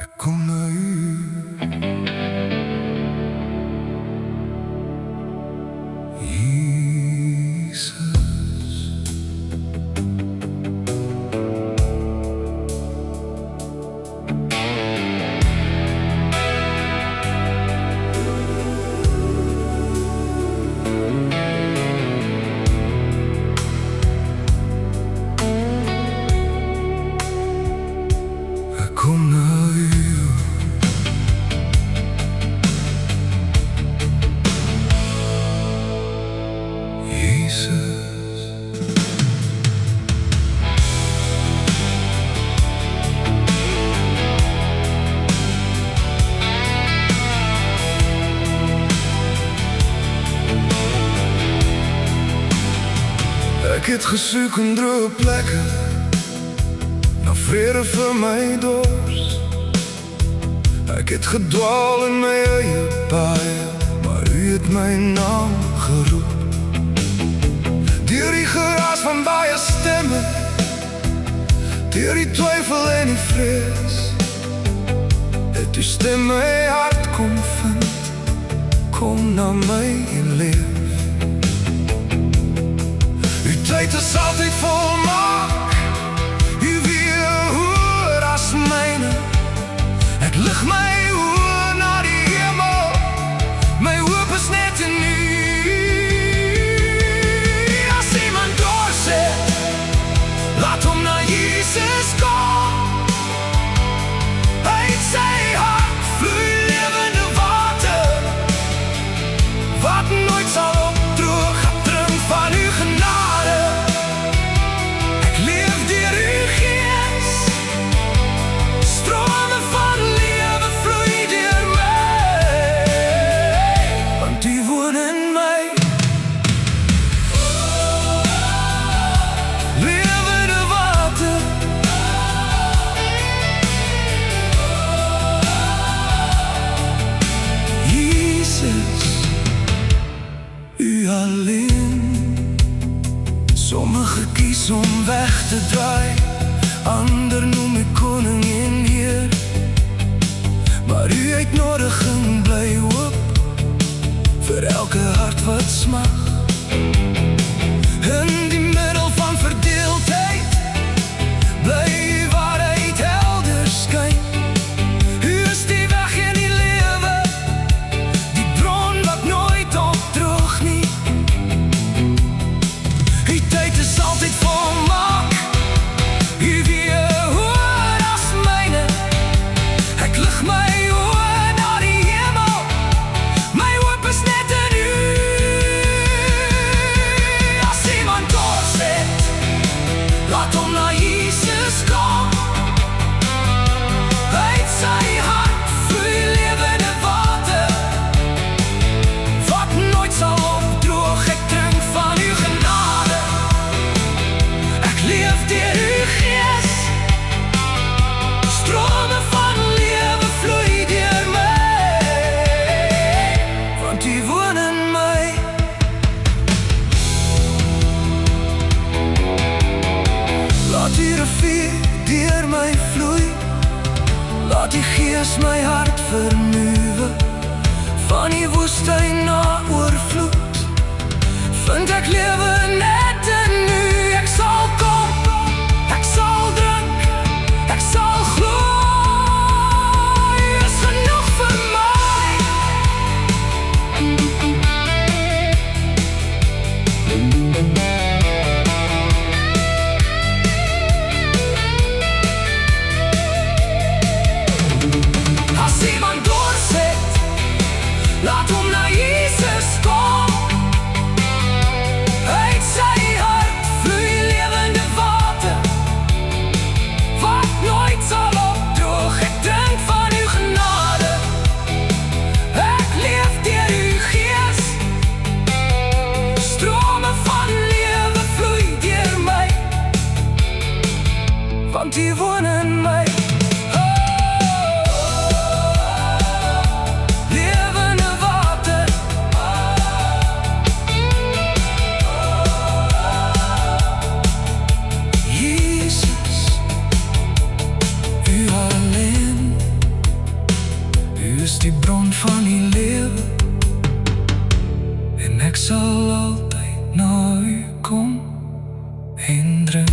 Ik kom naar u. Jezus. Ik kom naar u. Jezus. Ik het gesoek in droge plekken, na vrede vir my dors. Ek het gedwaal in my eie paai, maar u het my naam geroep. Deur die geraas van baie stemme, deur die twyfel en die vrees, het u stem my hart kom vind, kom na my en leef. Uw tyd is altyd volmaak, u weerhoor as myne. Ek lig my oor na die hemel, my hoop is net in u. As iemand doorset, laat hom na Jesus kom. Uit sy hart vloei lewende water, wat nooit sal opdroog. Ek drink van uw genade, ek leef deur uw gees. Strome van lewe vloei deur my, want u woon in my. Lewende water, Jesus, u alleen. Sommige kies om weg te draai, ander noem u koning en heer. Maar uw uitnodiging bly oop vir elke hart wat smag. In die middel van verdeeldheid bly uw waarheid helder skyn. U is die weg en die lewe, die bron wat nooit opdroog nie. Uw tyd is altyd volmaak, u weerhoor as myne. Ek lig my oor na die hemel, my hoop is net in u. As iemand doorset, laat hom na Jesus kom. Uit sy hart vloei lewende water, wat nooit sal opdroog. Ek drink van uw genade, ek leef deur uw gees. Strome van lewe vloei deur my, want u woon in my. Laat die rivier deur my vloei, laat die gees my hart vernuwe. Van die woestyn na oorvloed, vind ek lewe net in u. Ek sal kom, ek sal drink, ek sal glo. U is genoeg vir my. As iemand doorset, laat hom na Jesus kom. Uit sy hart vloei lewende water, wat nooit sal opdroog. Ek drink van uw genade, ek leef deur uw gees. Strome van lewe vloei deur my, want u woon in my. Lewende water, Jesus, u alleen. van die lewe en ek sal altyd na u kom en drink.